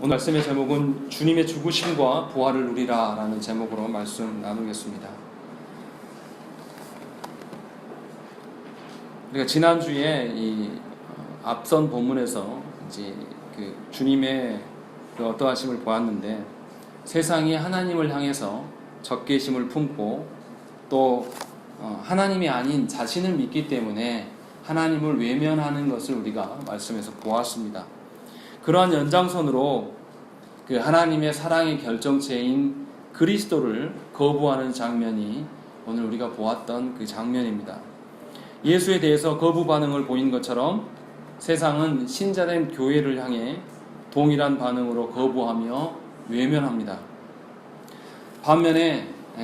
오늘 말씀의 제목은 주님의 죽으심과 부활을 누리라 라는 제목으로 말씀 나누겠습니다. 우리가 지난주에 이 앞선 본문에서 이제 그 주님의 그 어떠하심을 보았는데, 세상이 하나님을 향해서 적개심을 품고 또 하나님이 아닌 자신을 믿기 때문에 하나님을 외면하는 것을 우리가 말씀에서 보았습니다. 그러한 연장선으로 그 하나님의 사랑의 결정체인 그리스도를 거부하는 장면이 오늘 우리가 보았던 그 장면입니다. 예수에 대해서 거부 반응을 보인 것처럼 세상은 신자된 교회를 향해 동일한 반응으로 거부하며 외면합니다.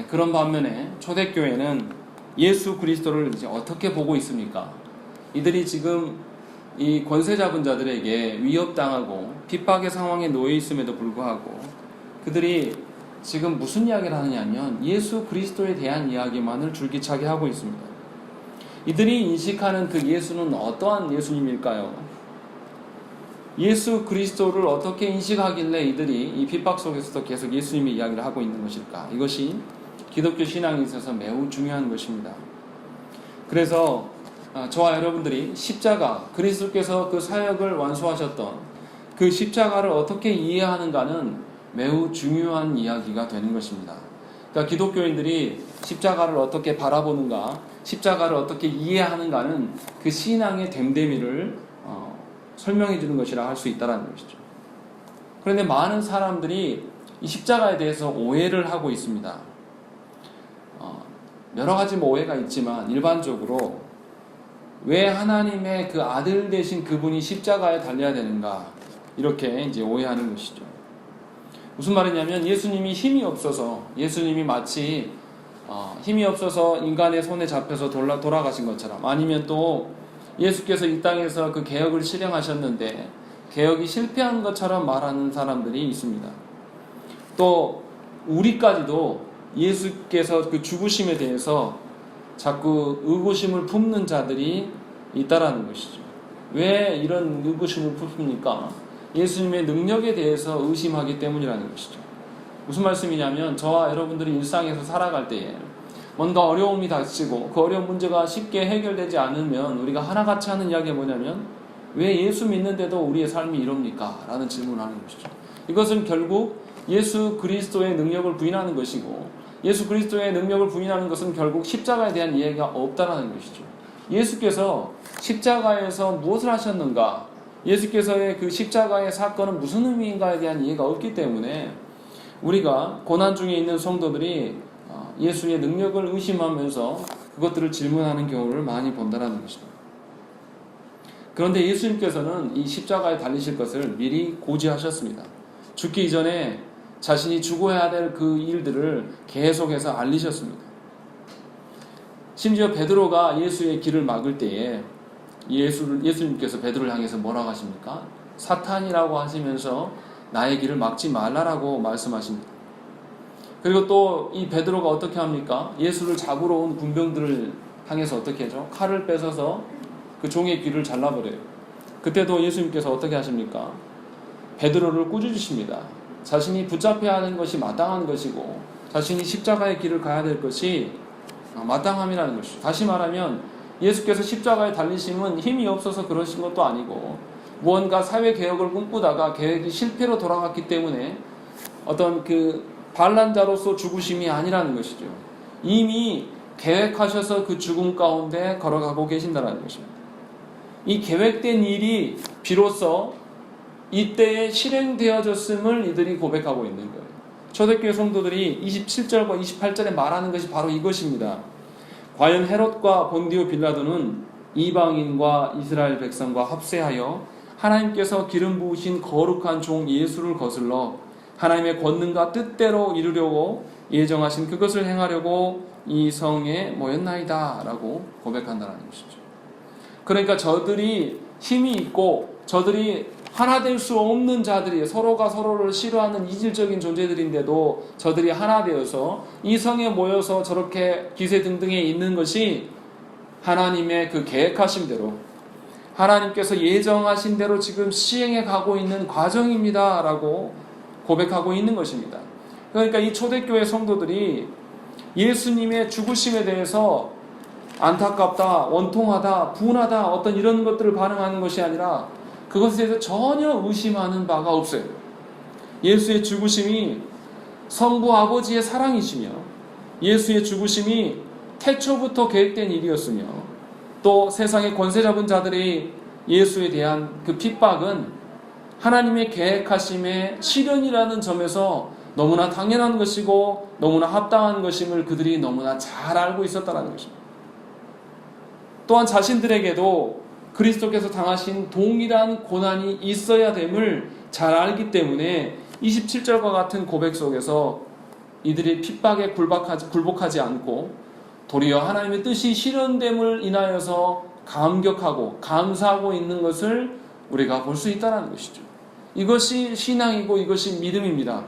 그런 반면에 초대교회는 예수 그리스도를 이제 어떻게 보고 있습니까? 이들이 지금 이 권세 잡은 자들에게 위협당하고 핍박의 상황에 놓여 있음에도 불구하고 그들이 지금 무슨 이야기를 하느냐면 예수 그리스도에 대한 이야기만을 줄기차게 하고 있습니다. 이들이 인식하는 그 예수는 어떠한 예수님일까요? 예수 그리스도를 어떻게 인식하길래 이들이 이 핍박 속에서도 계속 예수님의 이야기를 하고 있는 것일까? 이것이 기독교 신앙에 있어서 매우 중요한 것입니다. 그래서 저와 여러분들이 십자가, 그리스도께서 그 사역을 완수하셨던 그 십자가를 어떻게 이해하는가는 매우 중요한 이야기가 되는 것입니다. 그러니까 기독교인들이 십자가를 어떻게 바라보는가, 십자가를 어떻게 이해하는가는 그 신앙의 됨됨이를 설명해 주는 것이라 할 수 있다는 것이죠. 그런데 많은 사람들이 이 십자가에 대해서 오해를 하고 있습니다. 여러 가지 오해가 있지만 일반적으로 왜 하나님의 그 아들 되신 그분이 십자가에 달려야 되는가, 이렇게 이제 오해하는 것이죠. 무슨 말이냐면 예수님이 힘이 없어서, 예수님이 마치 힘이 없어서 인간의 손에 잡혀서 돌아가신 것처럼, 아니면 또 예수께서 이 땅에서 그 개혁을 실행하셨는데 개혁이 실패한 것처럼 말하는 사람들이 있습니다. 또 우리까지도 예수께서 그 죽으심에 대해서 자꾸 의구심을 품는 자들이 있다라는 것이죠. 왜 이런 의구심을 품습니까? 예수님의 능력에 대해서 의심하기 때문이라는 것이죠. 무슨 말씀이냐면, 저와 여러분들이 일상에서 살아갈 때에 뭔가 어려움이 닥치고 그 어려운 문제가 쉽게 해결되지 않으면 우리가 하나같이 하는 이야기가 뭐냐면, 왜 예수 믿는데도 우리의 삶이 이럽니까? 라는 질문을 하는 것이죠. 이것은 결국 예수 그리스도의 능력을 부인하는 것이고, 예수 그리스도의 능력을 부인하는 것은 결국 십자가에 대한 이해가 없다라는 것이죠. 예수께서 십자가에서 무엇을 하셨는가, 예수께서의 그 십자가의 사건은 무슨 의미인가에 대한 이해가 없기 때문에 우리가 고난 중에 있는 성도들이 예수의 능력을 의심하면서 그것들을 질문하는 경우를 많이 본다는 것입니다. 그런데 예수님께서는 이 십자가에 달리실 것을 미리 고지하셨습니다. 죽기 이전에 자신이 죽어야 될 그 일들을 계속해서 알리셨습니다. 심지어 베드로가 예수의 길을 막을 때에 예수님께서 베드로를 향해서 뭐라고 하십니까? 사탄이라고 하시면서 나의 길을 막지 말라라고 말씀하십니다. 그리고 또 이 베드로가 어떻게 합니까? 예수를 잡으러 온 군병들을 향해서 어떻게 하죠? 칼을 뺏어서 그 종의 귀를 잘라버려요. 그때도 예수님께서 어떻게 하십니까? 베드로를 꾸짖으십니다. 자신이 붙잡혀야 하는 것이 마땅한 것이고, 자신이 십자가의 길을 가야 될 것이 마땅함이라는 것이죠. 다시 말하면 예수께서 십자가에 달리심은 힘이 없어서 그러신 것도 아니고, 무언가 사회개혁을 꿈꾸다가 계획이 실패로 돌아갔기 때문에 어떤 그 반란자로서 죽으심이 아니라는 것이죠. 이미 계획하셔서 그 죽음 가운데 걸어가고 계신다는 것입니다. 이 계획된 일이 비로소 이때에 실행되어졌음을 이들이 고백하고 있는 거예요. 초대교회 성도들이 27절과 28절에 말하는 것이 바로 이것입니다. 과연 헤롯과 본디오 빌라도는 이방인과 이스라엘 백성과 합세하여 하나님께서 기름 부으신 거룩한 종 예수를 거슬러 하나님의 권능과 뜻대로 이루려고 예정하신 그것을 행하려고 이 성에 모였나이다 라고 고백한다는 것이죠. 그러니까 저들이 힘이 있고 저들이 하나 될 수 없는 자들이, 서로가 서로를 싫어하는 이질적인 존재들인데도 저들이 하나 되어서 이 성에 모여서 저렇게 기세등등에 있는 것이 하나님의 그 계획하신 대로, 하나님께서 예정하신 대로 지금 시행해 가고 있는 과정입니다 라고 고백하고 있는 것입니다. 그러니까 이 초대교회 성도들이 예수님의 죽으심에 대해서 안타깝다, 원통하다, 분하다, 어떤 이런 것들을 반응하는 것이 아니라 그것에 대해서 전혀 의심하는 바가 없어요. 예수의 죽으심이 성부 아버지의 사랑이시며, 예수의 죽으심이 태초부터 계획된 일이었으며, 또 세상의 권세 잡은 자들이 예수에 대한 그 핍박은 하나님의 계획하심의 실현이라는 점에서 너무나 당연한 것이고 너무나 합당한 것임을 그들이 너무나 잘 알고 있었다는 것입니다. 또한 자신들에게도 그리스도께서 당하신 동일한 고난이 있어야 됨을 잘 알기 때문에 27절과 같은 고백 속에서 이들이 핍박에 굴복하지 않고 도리어 하나님의 뜻이 실현됨을 인하여서 감격하고 감사하고 있는 것을 우리가 볼 수 있다는 것이죠. 이것이 신앙이고 이것이 믿음입니다.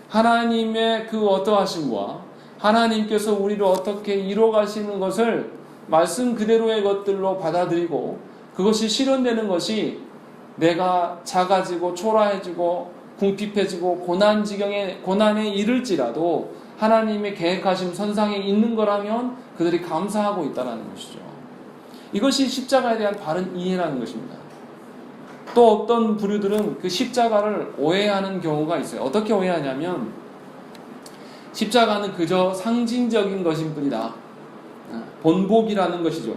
하나님의 그 어떠하심과 하나님께서 우리를 어떻게 이뤄가시는 것을 말씀 그대로의 것들로 받아들이고 그것이 실현되는 것이 내가 작아지고 초라해지고 궁핍해지고 고난에 이를지라도 하나님의 계획하심 선상에 있는 거라면 그들이 감사하고 있다는 것이죠. 이것이 십자가에 대한 바른 이해라는 것입니다. 또 어떤 부류들은 그 십자가를 오해하는 경우가 있어요. 어떻게 오해하냐면 십자가는 그저 상징적인 것인 뿐이다. 본보기라는 것이죠.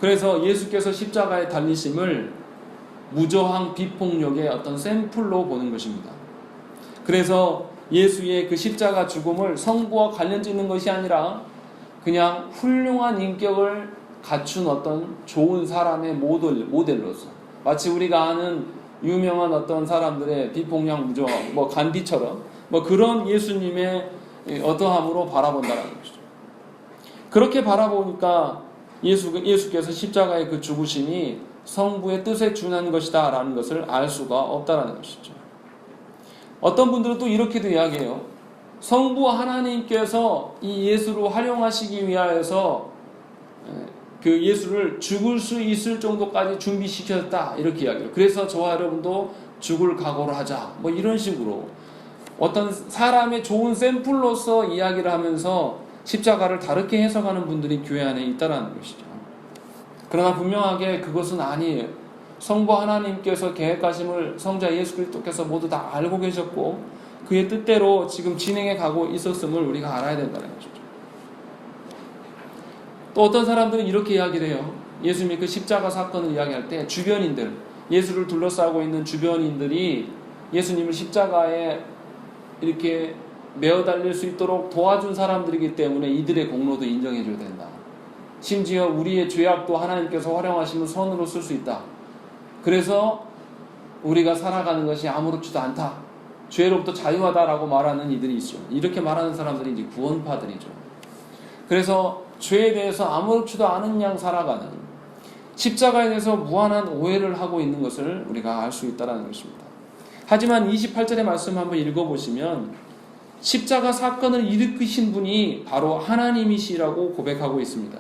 그래서 예수께서 십자가에 달리심을 무저항 비폭력의 어떤 샘플로 보는 것입니다. 그래서 예수의 그 십자가 죽음을 성부와 관련 짓는 것이 아니라 그냥 훌륭한 인격을 갖춘 어떤 좋은 사람의 모델로서, 마치 우리가 아는 유명한 어떤 사람들의 비폭력 무저항, 간디처럼 그런 예수님의 어떠함으로 바라본다는 것이죠. 그렇게 바라보니까 예수께서 십자가의 그 죽으심이 성부의 뜻에 준한 것이다 라는 것을 알 수가 없다는 것이죠. 어떤 분들은 또 이렇게도 이야기해요. 성부 하나님께서 이 예수를 활용하시기 위하여서 그 예수를 죽을 수 있을 정도까지 준비시켰다 이렇게 이야기해요. 그래서 저와 여러분도 죽을 각오를 하자 이런 식으로 어떤 사람의 좋은 샘플로서 이야기를 하면서 십자가를 다르게 해석하는 분들이 교회 안에 있다는 것이죠. 그러나 분명하게 그것은 아니에요. 성부 하나님께서 계획하심을 성자 예수 그리스도께서 모두 다 알고 계셨고 그의 뜻대로 지금 진행해 가고 있었음을 우리가 알아야 된다는 것이죠. 또 어떤 사람들은 이렇게 이야기를 해요. 예수님이 그 십자가 사건을 이야기할 때 주변인들, 예수를 둘러싸고 있는 주변인들이 예수님을 십자가에 이렇게 메어 달릴 수 있도록 도와준 사람들이기 때문에 이들의 공로도 인정해줘야 된다. 심지어 우리의 죄악도 하나님께서 활용하시면 선으로 쓸 수 있다. 그래서 우리가 살아가는 것이 아무렇지도 않다. 죄로부터 자유하다라고 말하는 이들이 있죠. 이렇게 말하는 사람들이 이제 구원파들이죠. 그래서 죄에 대해서 아무렇지도 않은 양 살아가는, 십자가에 대해서 무한한 오해를 하고 있는 것을 우리가 알 수 있다는 것입니다. 하지만 28절의 말씀 한번 읽어보시면 십자가 사건을 일으키신 분이 바로 하나님이시라고 고백하고 있습니다.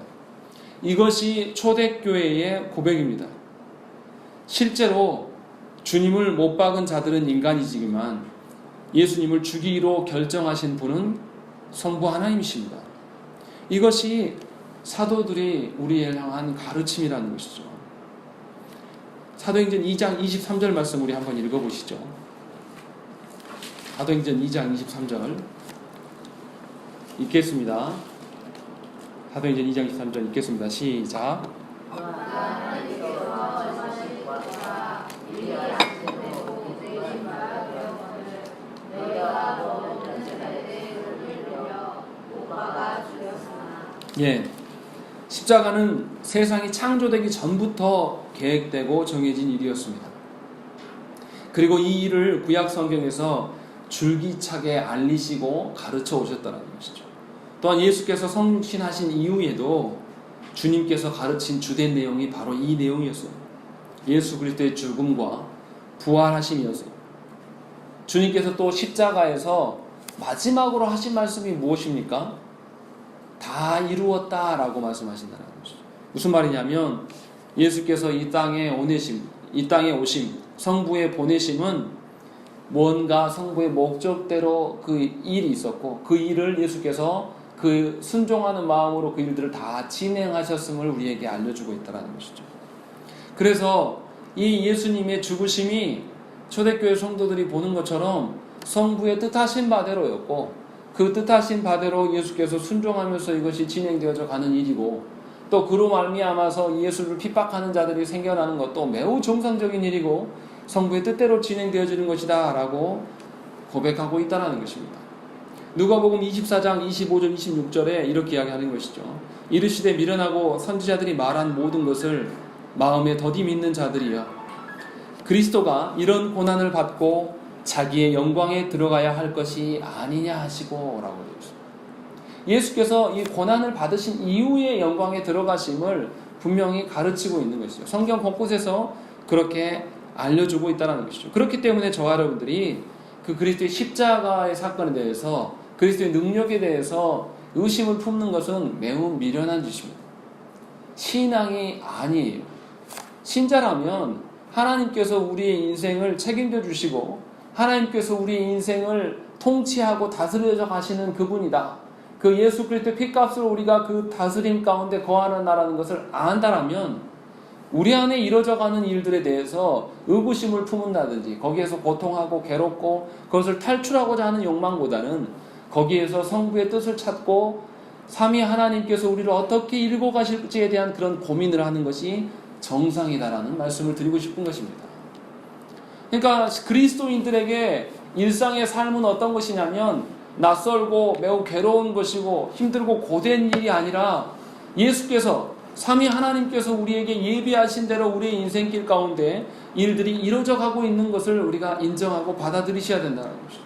이것이 초대교회의 고백입니다. 실제로 주님을 못 박은 자들은 인간이지만 예수님을 죽이기로 결정하신 분은 성부 하나님이십니다. 이것이 사도들이 우리를 향한 가르침이라는 것이죠. 사도행전 2장 23절 말씀 우리 한번 읽어보시죠. 사도행전 2장 23절 읽겠습니다. 사도행전 2장 23절 읽겠습니다. 시작. 예, 십자가는 세상이 창조되기 전부터 계획되고 정해진 일이었습니다. 그리고 이 일을 구약 성경에서 줄기차게 알리시고 가르쳐 오셨다는 것이죠. 또한 예수께서 성신하신 이후에도 주님께서 가르친 주된 내용이 바로 이 내용이었어요. 예수 그리스도의 죽음과 부활하심이었어요. 주님께서 또 십자가에서 마지막으로 하신 말씀이 무엇입니까? 다 이루었다라고 말씀하신다는 것이죠. 무슨 말이냐면 예수께서 이 땅에 오심, 성부의 보내심은 뭔가 성부의 목적대로 그 일이 있었고, 그 일을 예수께서 그 순종하는 마음으로 그 일들을 다 진행하셨음을 우리에게 알려주고 있다는 것이죠. 그래서 이 예수님의 죽으심이 초대교회 성도들이 보는 것처럼 성부의 뜻하신 바대로였고, 그 뜻하신 바대로 예수께서 순종하면서 이것이 진행되어져 가는 일이고, 또 그로 말미암아서 예수를 핍박하는 자들이 생겨나는 것도 매우 정상적인 일이고 성부의 뜻대로 진행되어지는 것이다 라고 고백하고 있다는 것입니다. 누가복음 24장 25절 26절에 이렇게 이야기하는 것이죠. 이르시되 미련하고 선지자들이 말한 모든 것을 마음에 더디 믿는 자들이여, 그리스도가 이런 고난을 받고 자기의 영광에 들어가야 할 것이 아니냐 하시고 라고 되어 있습니다. 예수께서 이 고난을 받으신 이후의 영광에 들어가심을 분명히 가르치고 있는 것이죠. 성경 곳곳에서 그렇게 알려주고 있다는 것이죠. 그렇기 때문에 저와 여러분들이 그 그리스도의 십자가의 사건에 대해서, 그리스도의 능력에 대해서 의심을 품는 것은 매우 미련한 짓입니다. 신앙이 아니에요. 신자라면 하나님께서 우리의 인생을 책임져 주시고 하나님께서 우리의 인생을 통치하고 다스려 가시는 그분이다, 그 예수 그리스도의 피값으로 우리가 그 다스림 가운데 거하는 나라는 것을 안다라면 우리 안에 이루어져가는 일들에 대해서 의구심을 품은다든지 거기에서 고통하고 괴롭고 그것을 탈출하고자 하는 욕망보다는 거기에서 성부의 뜻을 찾고 삼위 하나님께서 우리를 어떻게 이끌고 가실지에 대한 그런 고민을 하는 것이 정상이다라는 말씀을 드리고 싶은 것입니다. 그러니까 그리스도인들에게 일상의 삶은 어떤 것이냐면 낯설고 매우 괴로운 것이고 힘들고 고된 일이 아니라 것이죠. 삼위 하나님께서 우리에게 예비하신 대로 우리의 인생길 가운데 일들이 이루어져 가고 있는 것을 우리가 인정하고 받아들이셔야 된다는 것이죠.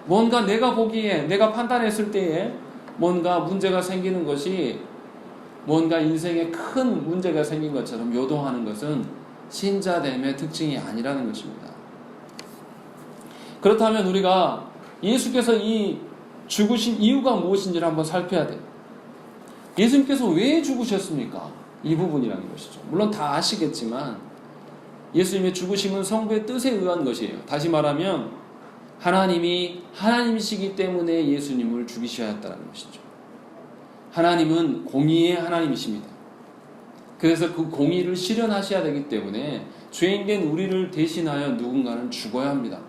뭔가 내가 보기에, 내가 판단했을 때에 뭔가 문제가 생기는 것이, 뭔가 인생에 큰 문제가 생긴 것처럼 요동하는 것은 신자됨의 특징이 아니라는 것입니다. 그렇다면 우리가 예수께서 이 죽으신 이유가 무엇인지를 한번 살펴야 돼요. 예수님께서 왜 죽으셨습니까? 이 부분이라는 것이죠. 물론 다 아시겠지만 예수님의 죽으심은 성부의 뜻에 의한 것이에요. 다시 말하면 하나님이 하나님이시기 때문에 예수님을 죽이셔야 했다는 것이죠. 하나님은 공의의 하나님이십니다. 그래서 그 공의를 실현하셔야 되기 때문에 죄인된 우리를 대신하여 누군가는 죽어야 합니다.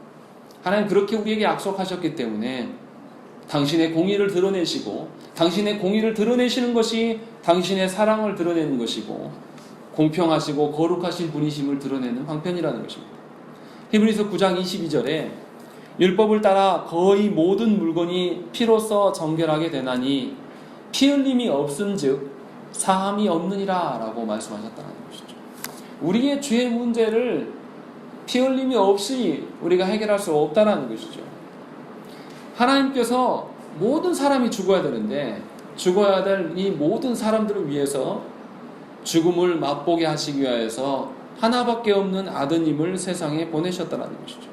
하나님 그렇게 우리에게 약속하셨기 때문에 당신의 공의를 드러내시고, 당신의 공의를 드러내시는 것이 당신의 사랑을 드러내는 것이고 공평하시고 거룩하신 분이심을 드러내는 방편이라는 것입니다. 히브리서 9장 22절에 율법을 따라 거의 모든 물건이 피로써 정결하게 되나니 피 흘림이 없은즉 사함이 없느니라 라고 말씀하셨다는 것이죠. 우리의 죄의 문제를 피 흘림이 없이 우리가 해결할 수 없다는 것이죠. 하나님께서 모든 사람이 죽어야 되는데 죽어야 될 이 모든 사람들을 위해서 죽음을 맛보게 하시기 위해서 하나밖에 없는 아드님을 세상에 보내셨다는 것이죠.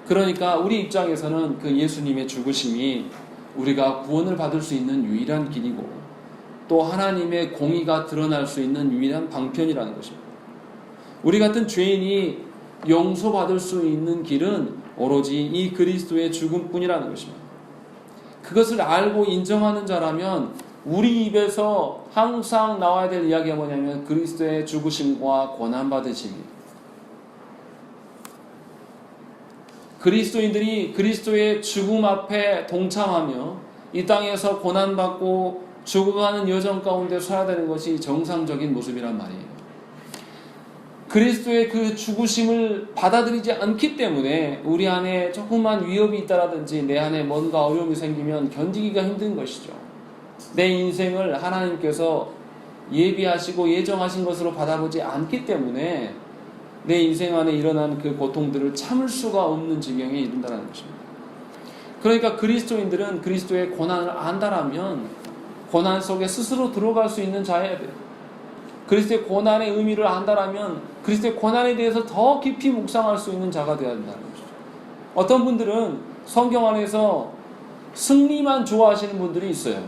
그러니까 우리 입장에서는 그 예수님의 죽으심이 우리가 구원을 받을 수 있는 유일한 길이고 또 하나님의 공의가 드러날 수 있는 유일한 방편이라는 것입니다. 우리 같은 죄인이 용서받을 수 있는 길은 오로지 이 그리스도의 죽음뿐이라는 것입니다. 그것을 알고 인정하는 자라면 우리 입에서 항상 나와야 될 이야기가 뭐냐면 그리스도의 죽으심과 고난받으심입니다. 그리스도인들이 그리스도의 죽음 앞에 동참하며 이 땅에서 고난받고 죽어가는 여정 가운데 서야 되는 것이 정상적인 모습이란 말이에요. 그리스도의 그 죽으심을 받아들이지 않기 때문에 우리 안에 조금만 위협이 있다라든지 내 안에 뭔가 어려움이 생기면 견디기가 힘든 것이죠. 내 인생을 하나님께서 예비하시고 예정하신 것으로 받아보지 않기 때문에 내 인생 안에 일어난 그 고통들을 참을 수가 없는 지경에 이른다는 것입니다. 그러니까 그리스도인들은 그리스도의 고난을 안다라면 고난 속에 스스로 들어갈 수 있는 자여야 돼요. 그리스도의 고난의 의미를 안다라면 그리스도의 고난에 대해서 더 깊이 묵상할 수 있는 자가 되어야 된다는 것이죠. 어떤 분들은 성경 안에서 승리만 좋아하시는 분들이 있어요.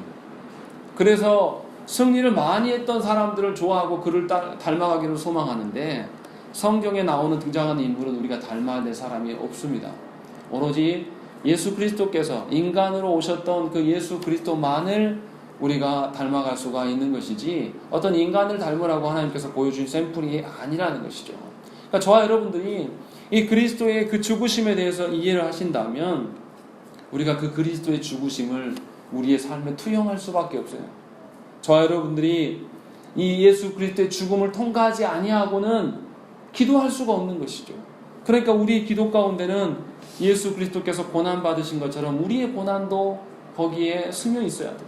그래서 승리를 많이 했던 사람들을 좋아하고 그를 닮아가기를 소망하는데 성경에 나오는 등장하는 인물은 우리가 닮아야 될 사람이 없습니다. 오로지 예수 그리스도께서 인간으로 오셨던 그 예수 그리스도만을 우리가 닮아갈 수가 있는 것이지 어떤 인간을 닮으라고 하나님께서 보여준 샘플이 아니라는 것이죠. 그러니까 저와 여러분들이 이 그리스도의 그 죽으심에 대해서 이해를 하신다면 우리가 그 그리스도의 죽으심을 우리의 삶에 투영할 수밖에 없어요. 저와 여러분들이 이 예수 그리스도의 죽음을 통과하지 아니하고는 기도할 수가 없는 것이죠. 그러니까 우리 기도 가운데는 예수 그리스도께서 고난 받으신 것처럼 우리의 고난도 거기에 스며 있어야 돼요.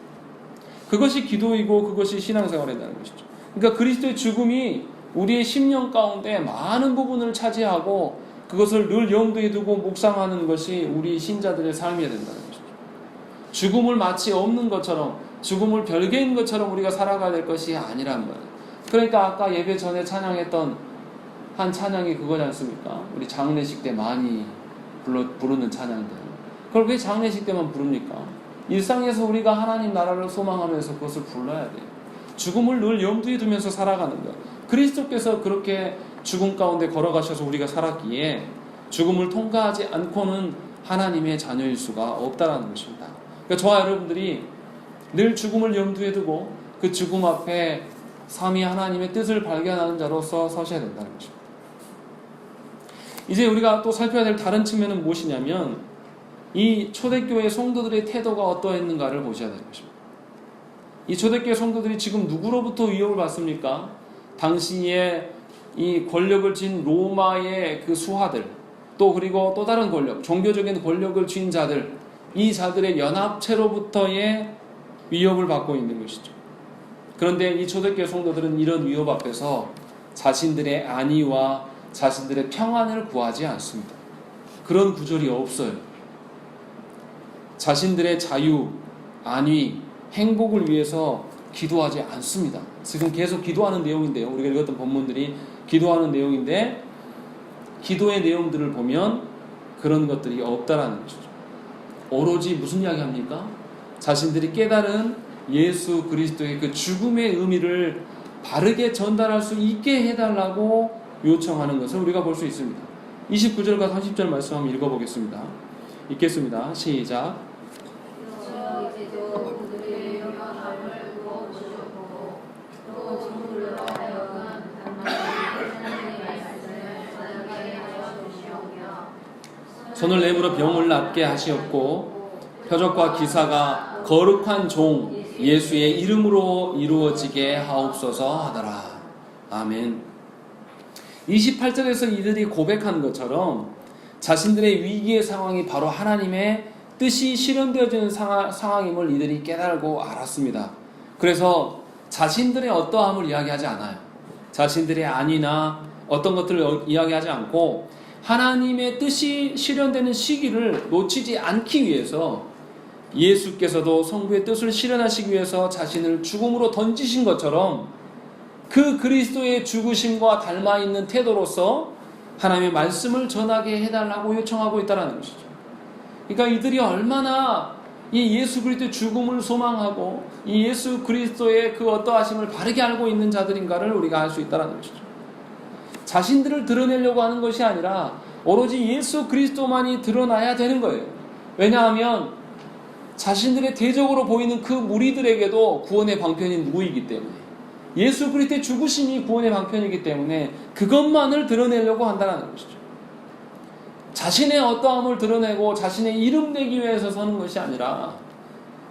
그것이 기도이고 그것이 신앙생활이라는 것이죠. 그러니까 그리스도의 죽음이 우리의 심령 가운데 많은 부분을 차지하고 그것을 늘 염두에 두고 묵상하는 것이 우리 신자들의 삶이어야 된다는 것이죠. 죽음을 마치 없는 것처럼, 죽음을 별개인 것처럼 우리가 살아가야 될 것이 아니란 거예요. 그러니까 아까 예배 전에 찬양했던 한 찬양이 그거지 않습니까? 우리 장례식 때 많이 부르는 찬양들. 그걸 왜 장례식 때만 부릅니까? 일상에서 우리가 하나님 나라를 소망하면서 그것을 불러야 돼요. 죽음을 늘 염두에 두면서 살아가는 것. 그리스도께서 그렇게 죽음 가운데 걸어가셔서 우리가 살았기에 죽음을 통과하지 않고는 하나님의 자녀일 수가 없다는 것입니다. 그러니까 저와 여러분들이 늘 죽음을 염두에 두고 그 죽음 앞에 삼위 하나님의 뜻을 발견하는 자로서 서셔야 된다는 것입니다. 이제 우리가 또 살펴야 될 다른 측면은 무엇이냐면 이 초대교회 성도들의 태도가 어떠했는가를 보셔야 되는 것입니다. 이 초대교회 성도들이 지금 누구로부터 위협을 받습니까? 당시에 이 권력을 쥔 로마의 그 수하들, 또 그리고 또 다른 권력, 종교적인 권력을 쥔 자들, 이 자들의 연합체로부터의 위협을 받고 있는 것이죠. 그런데 이 초대교회 성도들은 이런 위협 앞에서 자신들의 안위와 자신들의 평안을 구하지 않습니다. 그런 구절이 없어요. 자신들의 자유, 안위, 행복을 위해서 기도하지 않습니다. 지금 계속 기도하는 내용인데요. 우리가 읽었던 본문들이 기도하는 내용인데 기도의 내용들을 보면 그런 것들이 없다라는 것이죠. 오로지 무슨 이야기 합니까? 자신들이 깨달은 예수 그리스도의 그 죽음의 의미를 바르게 전달할 수 있게 해달라고 요청하는 것을 우리가 볼 수 있습니다. 29절과 30절 말씀 한번 읽어보겠습니다. 읽겠습니다. 시작. 손을 내밀어 병을 낫게 하시었고 표적과 기사가 거룩한 종 예수의 이름으로 이루어지게 하옵소서 하더라. 아멘. 28절에서 이들이 고백한 것처럼 자신들의 위기의 상황이 바로 하나님의 뜻이 실현되어지는 상황임을 이들이 깨달고 알았습니다. 그래서 자신들의 어떠함을 이야기하지 않아요. 자신들의 안위나 어떤 것들을 이야기하지 않고 하나님의 뜻이 실현되는 시기를 놓치지 않기 위해서 예수께서도 성부의 뜻을 실현하시기 위해서 자신을 죽음으로 던지신 것처럼 그 그리스도의 죽으심과 닮아있는 태도로서 하나님의 말씀을 전하게 해달라고 요청하고 있다는 것이죠. 그러니까 이들이 얼마나 이 예수 그리스도의 죽음을 소망하고 이 예수 그리스도의 그 어떠하심을 바르게 알고 있는 자들인가를 우리가 알 수 있다는 것이죠. 자신들을 드러내려고 하는 것이 아니라 오로지 예수 그리스도만이 드러나야 되는 거예요. 왜냐하면 자신들의 대적으로 보이는 그 무리들에게도 구원의 방편이 누구이기 때문에 예수 그리스도의 죽으심이 구원의 방편이기 때문에 그것만을 드러내려고 한다는 것이죠. 자신의 어떠함을 드러내고 자신의 이름 내기 위해서 서는 것이 아니라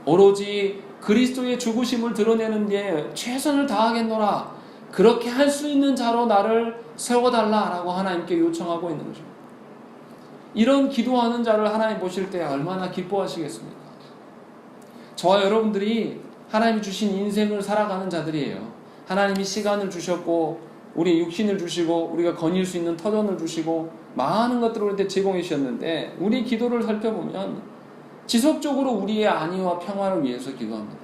오로지 그리스도의 죽으심을 드러내는 데 최선을 다하겠노라. 그렇게 할 수 있는 자로 나를 세워달라라고 하나님께 요청하고 있는 거죠. 이런 기도하는 자를 하나님 보실 때 얼마나 기뻐하시겠습니까? 저와 여러분들이 하나님이 주신 인생을 살아가는 자들이에요. 하나님이 시간을 주셨고 우리 육신을 주시고 우리가 거닐 수 있는 터전을 주시고 많은 것들을 우리한테 제공해 주셨는데 우리 기도를 살펴보면 지속적으로 우리의 안위와 평화를 위해서 기도합니다.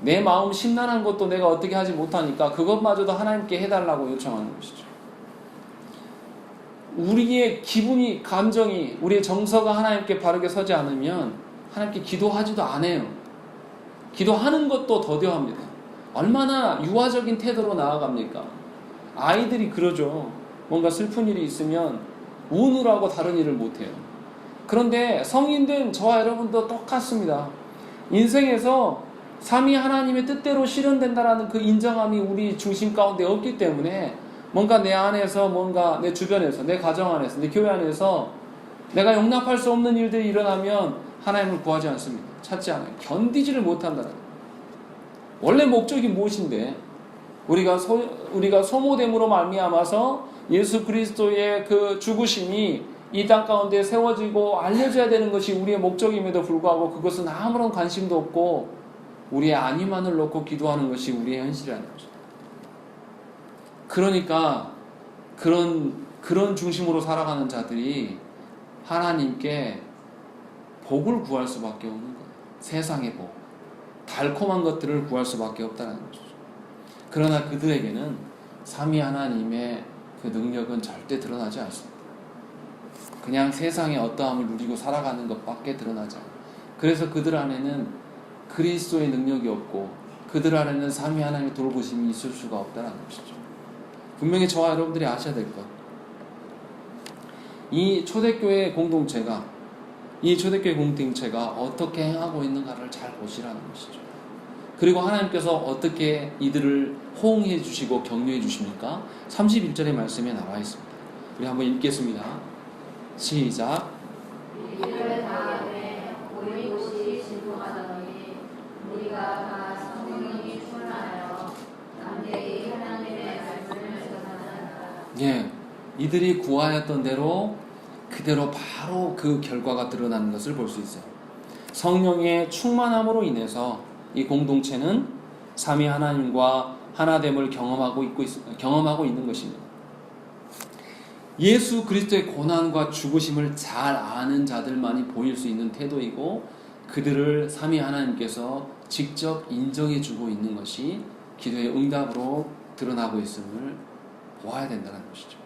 내 마음 심란한 것도 내가 어떻게 하지 못하니까 그것마저도 하나님께 해달라고 요청하는 것이죠. 우리의 기분이, 감정이, 우리의 정서가 하나님께 바르게 서지 않으면 하나님께 기도하지도 않아요. 기도하는 것도 더뎌합니다. 얼마나 유아적인 태도로 나아갑니까? 아이들이 그러죠. 뭔가 슬픈 일이 있으면 우느라고 다른 일을 못해요. 그런데 성인된 저와 여러분도 똑같습니다. 인생에서 삼위 하나님의 뜻대로 실현된다라는 그 인정함이 우리 중심 가운데 없기 때문에 뭔가 내 안에서, 뭔가 내 주변에서, 내 가정 안에서, 내 교회 안에서 내가 용납할 수 없는 일들이 일어나면 하나님을 구하지 않습니다. 찾지 않아요. 견디지를 못한다는 거예요. 원래 목적이 무엇인데 우리가 소모됨으로 말미암아서 예수 그리스도의 그 죽으심이 이 땅 가운데 세워지고 알려져야 되는 것이 우리의 목적임에도 불구하고 그것은 아무런 관심도 없고 우리의 안위만을 놓고 기도하는 것이 우리의 현실이라는 거죠. 그러니까 그런 중심으로 살아가는 자들이 하나님께 복을 구할 수밖에 없는 거예요. 세상의 복, 달콤한 것들을 구할 수밖에 없다는 거죠. 그러나 그들에게는 삼위 하나님의 그 능력은 절대 드러나지 않습니다. 그냥 세상의 어떠함을 누리고 살아가는 것밖에 드러나지 않아요. 그래서 그들 안에는 그리스도의 능력이 없고 그들 안에는 삼위 하나님의 돌보심이 있을 수가 없다는 것이죠. 분명히 저와 여러분들이 아셔야 될 것, 이 초대교회 공동체가 어떻게 행하고 있는가를 잘 보시라는 것이죠. 그리고 하나님께서 어떻게 이들을 호응해 주시고 격려해 주십니까? 31절의 말씀에 나와 있습니다. 우리 한번 읽겠습니다. 시작. 이를 다음에 우리 곳이 진동하더니 우리가 다 성령이 충만하여 담대히 하나님의 말씀을 전하는다. 예, 이들이 구하였던 대로 그대로 바로 그 결과가 드러나는 것을 볼 수 있어요. 성령의 충만함으로 인해서 이 공동체는 삼위 하나님과 하나됨을 경험하고 있는 것입니다. 예수 그리스도의 고난과 죽으심을 잘 아는 자들만이 보일 수 있는 태도이고 그들을 삼위 하나님께서 직접 인정해주고 있는 것이 기도의 응답으로 드러나고 있음을 보아야 된다는 것이죠.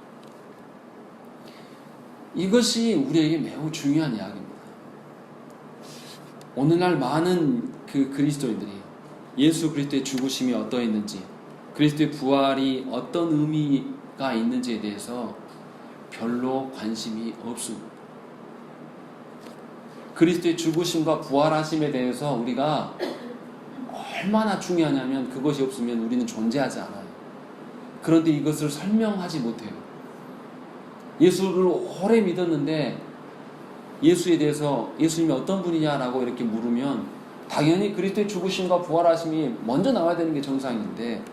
이것이 우리에게 매우 중요한 이야기입니다. 오늘날 많은 그 그리스도인들이 예수 그리스도의 죽으심이 어떠했는지, 그리스도의 부활이 어떤 의미가 있는지에 대해서 별로 관심이 없습니다. 그리스도의 죽으심과 부활하심에 대해서 우리가 얼마나 중요하냐면 그것이 없으면 우리는 존재하지 않아요. 그런데 이것을 설명하지 못해요. 예수를 오래 믿었는데 예수에 대해서 예수님이 어떤 분이냐라고 이렇게 물으면 당연히 그리스도의 죽으심과 부활하심이 먼저 나와야 되는 게 정상인데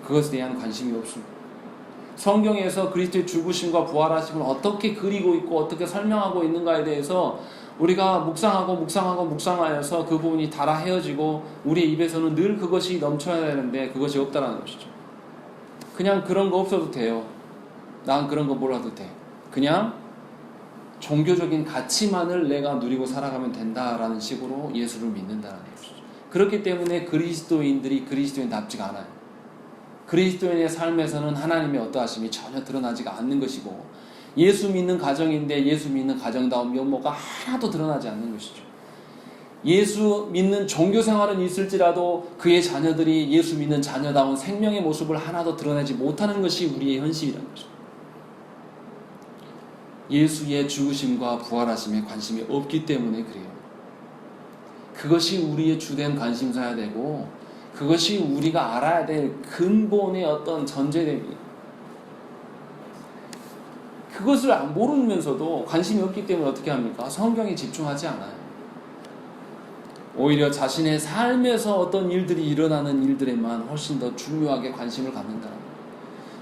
그것에 대한 관심이 없습니다. 성경에서 그리스도의 죽으심과 부활하심을 어떻게 그리고 있고 어떻게 설명하고 있는가에 대해서 우리가 묵상하여서 그 부분이 달아 헤어지고 우리의 입에서는 늘 그것이 넘쳐야 되는데 그것이 없다는 것이죠. 그냥 그런 거 없어도 돼요. 난 그런 거 몰라도 돼. 그냥 종교적인 가치만을 내가 누리고 살아가면 된다라는 식으로 예수를 믿는다는 것이죠. 그렇기 때문에 그리스도인들이 그리스도인답지가 않아요. 그리스도인의 삶에서는 하나님의 어떠하심이 전혀 드러나지가 않는 것이고 예수 믿는 가정인데 예수 믿는 가정다운 면모가 하나도 드러나지 않는 것이죠. 예수 믿는 종교 생활은 있을지라도 그의 자녀들이 예수 믿는 자녀다운 생명의 모습을 하나도 드러내지 못하는 것이 우리의 현실이라는 것입니다. 예수의 죽으심과 부활하심에 관심이 없기 때문에 그래요. 그것이 우리의 주된 관심사야 되고 그것이 우리가 알아야 될 근본의 어떤 전제됩니다. 그것을 모르면서도 관심이 없기 때문에 어떻게 합니까? 성경에 집중하지 않아요. 오히려 자신의 삶에서 어떤 일들이 일어나는 일들에만 훨씬 더 중요하게 관심을 갖는다.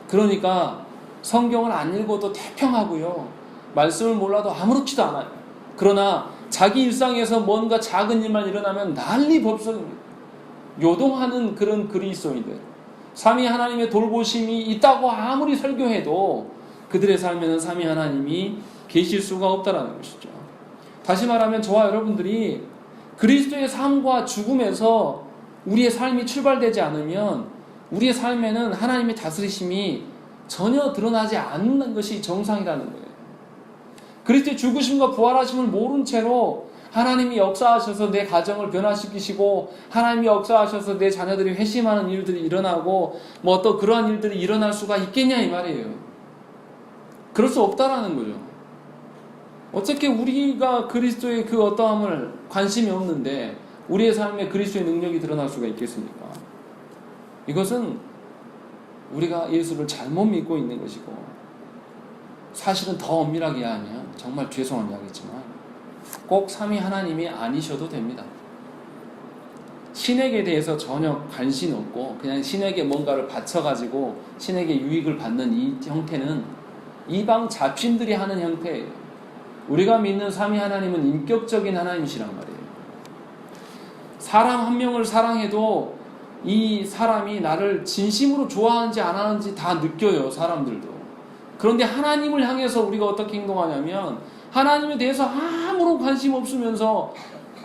그러니까 성경을 안 읽어도 태평하고요. 말씀을 몰라도 아무렇지도 않아요. 그러나 자기 일상에서 뭔가 작은 일만 일어나면 난리 법석입니다. 요동하는 그런 그리스도인들, 삼위 하나님의 돌보심이 있다고 아무리 설교해도 그들의 삶에는 삼위 하나님이 계실 수가 없다는 것이죠. 다시 말하면 저와 여러분들이 그리스도의 삶과 죽음에서 우리의 삶이 출발되지 않으면 우리의 삶에는 하나님의 다스리심이 전혀 드러나지 않는 것이 정상이라는 거예요. 그리스도의 죽으심과 부활하심을 모른 채로 하나님이 역사하셔서 내 가정을 변화시키시고 하나님이 역사하셔서 내 자녀들이 회심하는 일들이 일어나고 뭐 또 그러한 일들이 일어날 수가 있겠냐 이 말이에요. 그럴 수 없다라는 거죠. 어떻게 우리가 그리스도의 그 어떠함을 관심이 없는데 우리의 삶에 그리스도의 능력이 드러날 수가 있겠습니까? 이것은 우리가 예수를 잘못 믿고 있는 것이고 사실은 더 엄밀하게 하면 정말 죄송한 이야기지만 꼭 삼위 하나님이 아니셔도 됩니다. 신에게 대해서 전혀 관심 없고 그냥 신에게 뭔가를 바쳐가지고 신에게 유익을 받는 이 형태는 이방 잡신들이 하는 형태예요. 우리가 믿는 삼위 하나님은 인격적인 하나님이시란 말이에요. 사람 한 명을 사랑해도 이 사람이 나를 진심으로 좋아하는지 안 하는지 다 느껴요. 사람들도. 그런데 하나님을 향해서 우리가 어떻게 행동하냐면 하나님에 대해서 아무런 관심 없으면서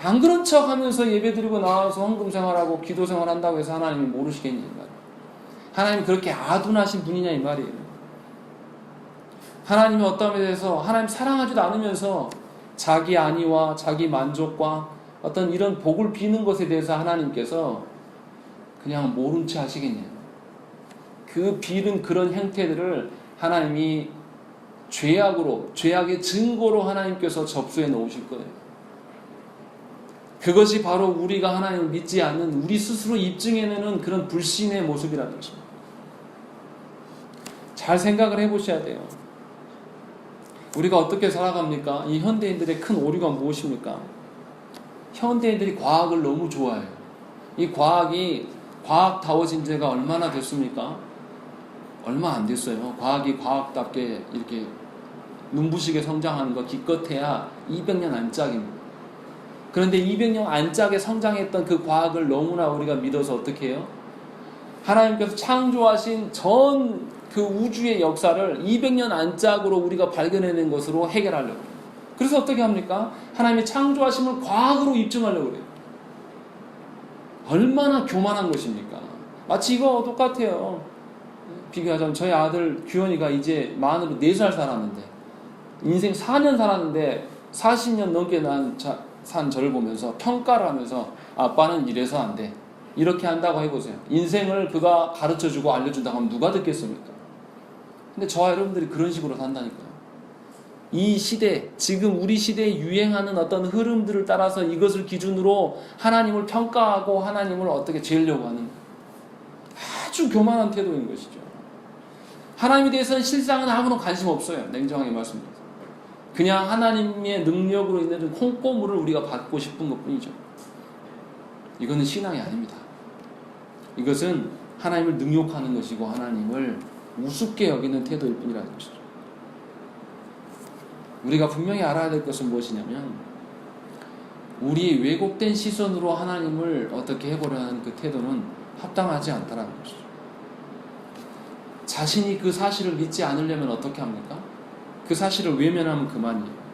안 그런 척 하면서 예배드리고 나와서 헌금 생활하고 기도 생활한다고 해서 하나님이 모르시겠냐 이 말이에요. 하나님이 그렇게 아둔하신 분이냐 이 말이에요. 하나님의 어떠함에 대해서 하나님 사랑하지도 않으면서 자기 안위와 자기 만족과 어떤 이런 복을 비는 것에 대해서 하나님께서 그냥 모른 채 하시겠냐고. 그 비는 그런 형태들을 하나님이 죄악의 증거로 하나님께서 접수해 놓으실 거예요. 그것이 바로 우리가 하나님을 믿지 않는 우리 스스로 입증해내는 그런 불신의 모습이라는 것입니다. 잘 생각을 해보셔야 돼요. 우리가 어떻게 살아갑니까? 이 현대인들의 큰 오류가 무엇입니까? 현대인들이 과학을 너무 좋아해요. 이 과학이 과학다워진 지가 얼마나 됐습니까? 얼마 안 됐어요. 과학이 과학답게 이렇게 눈부시게 성장하는 거 기껏해야 200년 안짝입니다. 그런데 200년 안짝에 성장했던 그 과학을 너무나 우리가 믿어서 어떻게 해요? 하나님께서 창조하신 전 그 우주의 역사를 200년 안짝으로 우리가 발견해낸 것으로 해결하려고 해요. 그래서 어떻게 합니까? 하나님의 창조하심을 과학으로 입증하려고 그래요. 얼마나 교만한 것입니까? 마치 이거 똑같아요. 비교하자면 저희 아들 규현이가 이제 만으로 4살 살았는데 인생 4년 살았는데 40년 넘게 산 저를 보면서 평가를 하면서 아빠는 이래서 안 돼. 이렇게 한다고 해보세요. 인생을 그가 가르쳐주고 알려준다고 하면 누가 듣겠습니까? 근데 저와 여러분들이 그런 식으로 산다니까요. 이 시대, 지금 우리 시대에 유행하는 어떤 흐름들을 따라서 이것을 기준으로 하나님을 평가하고 하나님을 어떻게 재려고 하는 아주 교만한 태도인 것이죠. 하나님에 대해서는 실상은 아무런 관심 없어요. 냉정하게 말씀드립니다. 그냥 하나님의 능력으로 인해서 콩고물을 우리가 받고 싶은 것뿐이죠. 이거는 신앙이 아닙니다. 이것은 하나님을 능욕하는 것이고 하나님을 우습게 여기는 태도일 뿐이라는 것이죠. 우리가 분명히 알아야 될 것은 무엇이냐면 우리 왜곡된 시선으로 하나님을 어떻게 해보려 하는 그 태도는 합당하지 않다는 것이죠. 자신이 그 사실을 믿지 않으려면 어떻게 합니까? 그 사실을 외면하면 그만이에요.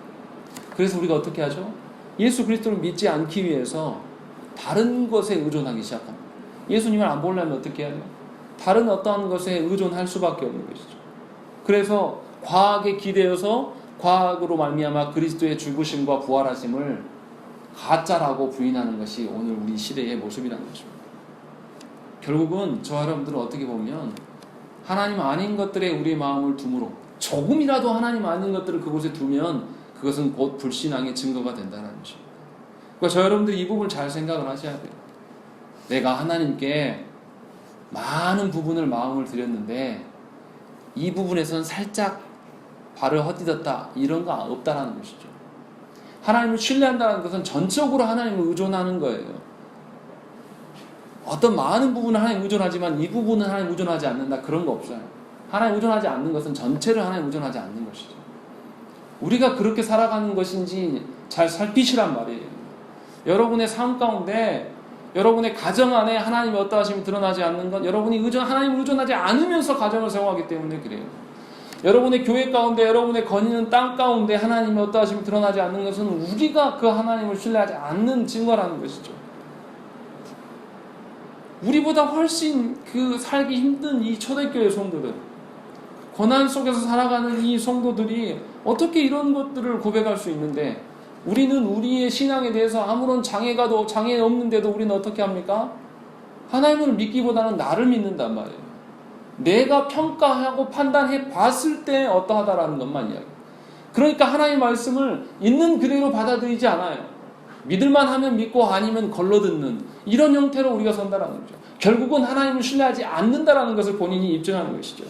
그래서 우리가 어떻게 하죠? 예수 그리스도를 믿지 않기 위해서 다른 것에 의존하기 시작합니다. 예수님을 안 보려면 어떻게 해야 돼요? 다른 어떠한 것에 의존할 수밖에 없는 것이죠. 그래서 과학에 기대어서 과학으로 말미암아 그리스도의 죽으심과 부활하심을 가짜라고 부인하는 것이 오늘 우리 시대의 모습이라는 것입니다. 결국은 저와 여러분들은 어떻게 보면 하나님 아닌 것들에 우리의 마음을 둠으로 조금이라도 하나님 아닌 것들을 그곳에 두면 그것은 곧 불신앙의 증거가 된다는 것입니다. 그러니까 저 여러분들이 이 부분을 잘 생각을 하셔야 돼요. 내가 하나님께 많은 부분을 마음을 드렸는데 이 부분에서는 살짝 발을 헛디뎠다 이런 거 없다라는 것이죠. 하나님을 신뢰한다는 것은 전적으로 하나님을 의존하는 거예요. 어떤 많은 부분을 하나님 의존하지만 이 부분은 하나님 의존하지 않는다 그런 거 없어요. 하나님 의존하지 않는 것은 전체를 하나님 의존하지 않는 것이죠. 우리가 그렇게 살아가는 것인지 잘 살피시란 말이에요. 여러분의 삶 가운데 여러분의 가정 안에 하나님의 어떠하심이 드러나지 않는 것, 여러분이 하나님을 의존하지 않으면서 가정을 세워가기 때문에 그래요. 여러분의 교회 가운데, 여러분의 거니는 땅 가운데 하나님의 어떠하심이 드러나지 않는 것은 우리가 그 하나님을 신뢰하지 않는 증거라는 것이죠. 우리보다 훨씬 그 살기 힘든 이 초대교회 성도들, 고난 속에서 살아가는 이 성도들이 어떻게 이런 것들을 고백할 수 있는데 우리는 우리의 신앙에 대해서 아무런 장애 없는데도 우리는 어떻게 합니까? 하나님을 믿기보다는 나를 믿는단 말이에요. 내가 평가하고 판단해 봤을 때 어떠하다라는 것만 이야기해요. 그러니까 하나님의 말씀을 있는 그대로 받아들이지 않아요. 믿을만 하면 믿고 아니면 걸러듣는 이런 형태로 우리가 선다라는 거죠. 결국은 하나님을 신뢰하지 않는다라는 것을 본인이 입증하는 것이죠.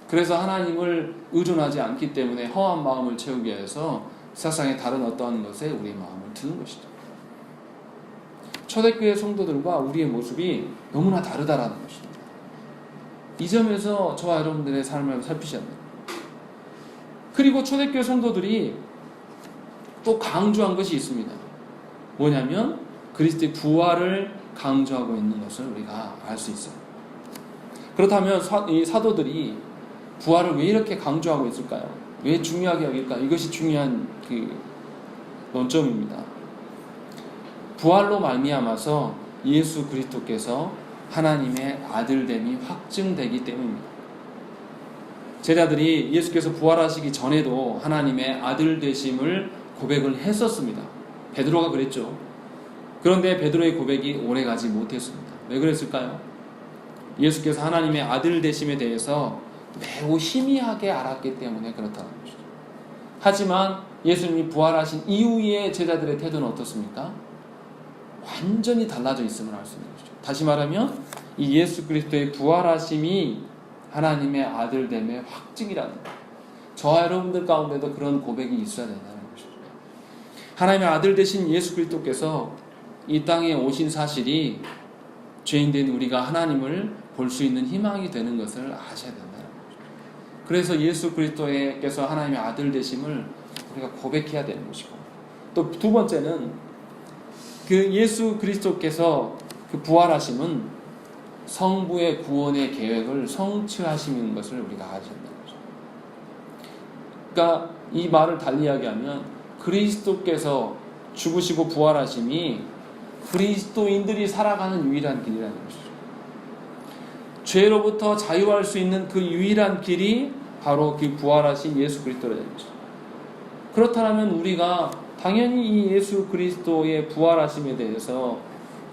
그래서 하나님을 의존하지 않기 때문에 허한 마음을 채우기 위해서 세상의 다른 어떠한 것에 우리의 마음을 두는 것이죠. 초대교회 성도들과 우리의 모습이 너무나 다르다라는 것입니다. 이 점에서 저와 여러분들의 삶을 살피셔야 합니다. 그리고 초대교회 성도들이 또 강조한 것이 있습니다. 뭐냐면 그리스도의 부활을 강조하고 있는 것을 우리가 알 수 있어요. 그렇다면 이 사도들이 부활을 왜 이렇게 강조하고 있을까요? 왜 중요하게 여길까요? 이것이 중요한 그 논점입니다. 부활로 말미암아서 예수 그리스도께서 하나님의 아들됨이 확증되기 때문입니다. 제자들이 예수께서 부활하시기 전에도 하나님의 아들 되심을 고백을 했었습니다. 베드로가 그랬죠. 그런데 베드로의 고백이 오래가지 못했습니다. 왜 그랬을까요? 예수께서 하나님의 아들 되심에 대해서 매우 희미하게 알았기 때문에 그렇다는 것이죠. 하지만 예수님이 부활하신 이후의 제자들의 태도는 어떻습니까? 완전히 달라져 있음을 알 수 있는 것이죠. 다시 말하면 이 예수 그리스도의 부활하심이 하나님의 아들됨의 확증이라는 거예요. 저와 여러분들 가운데도 그런 고백이 있어야 된다는 것이죠. 하나님의 아들 되신 예수 그리스도께서 이 땅에 오신 사실이 죄인된 우리가 하나님을 볼 수 있는 희망이 되는 것을 아셔야 된다는 거죠. 그래서 예수 그리스도께서 하나님의 아들 되심을 우리가 고백해야 되는 것이고, 또 두 번째는 그 예수 그리스도께서 그 부활하심은 성부의 구원의 계획을 성취하시는 것을 우리가 아셔야 된다는 거죠. 그러니까 이 말을 달리 이야기하면 그리스도께서 죽으시고 부활하심이 그리스도인들이 살아가는 유일한 길이라는 것이죠. 죄로부터 자유할 수 있는 그 유일한 길이 바로 그 부활하신 예수 그리스도라는 것이죠. 그렇다면 우리가 당연히 이 예수 그리스도의 부활하심에 대해서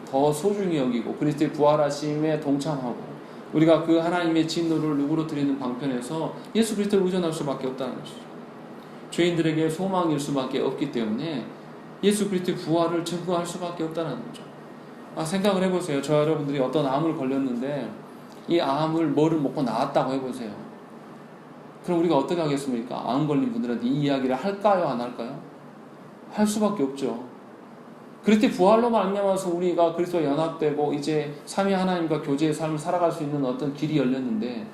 더 소중히 여기고 그리스도의 부활하심에 동참하고 우리가 그 하나님의 진노를 누그러뜨리는 방편에서 예수 그리스도를 의존할 수밖에 없다는 것이죠. 죄인들에게 소망일 수밖에 없기 때문에 예수 그리스도의 부활을 증거할 수밖에 없다는 거죠. 생각을 해보세요. 저 여러분들이 어떤 암을 걸렸는데 이 암을 뭐를 먹고 나았다고 해보세요. 그럼 우리가 어떻게 하겠습니까? 암 걸린 분들한테 이 이야기를 할까요? 안 할까요? 할 수밖에 없죠. 그리스도의 부활로 말미암아서 우리가 그리스도와 연합되고 이제 삼위 하나님과 교제의 삶을 살아갈 수 있는 어떤 길이 열렸는데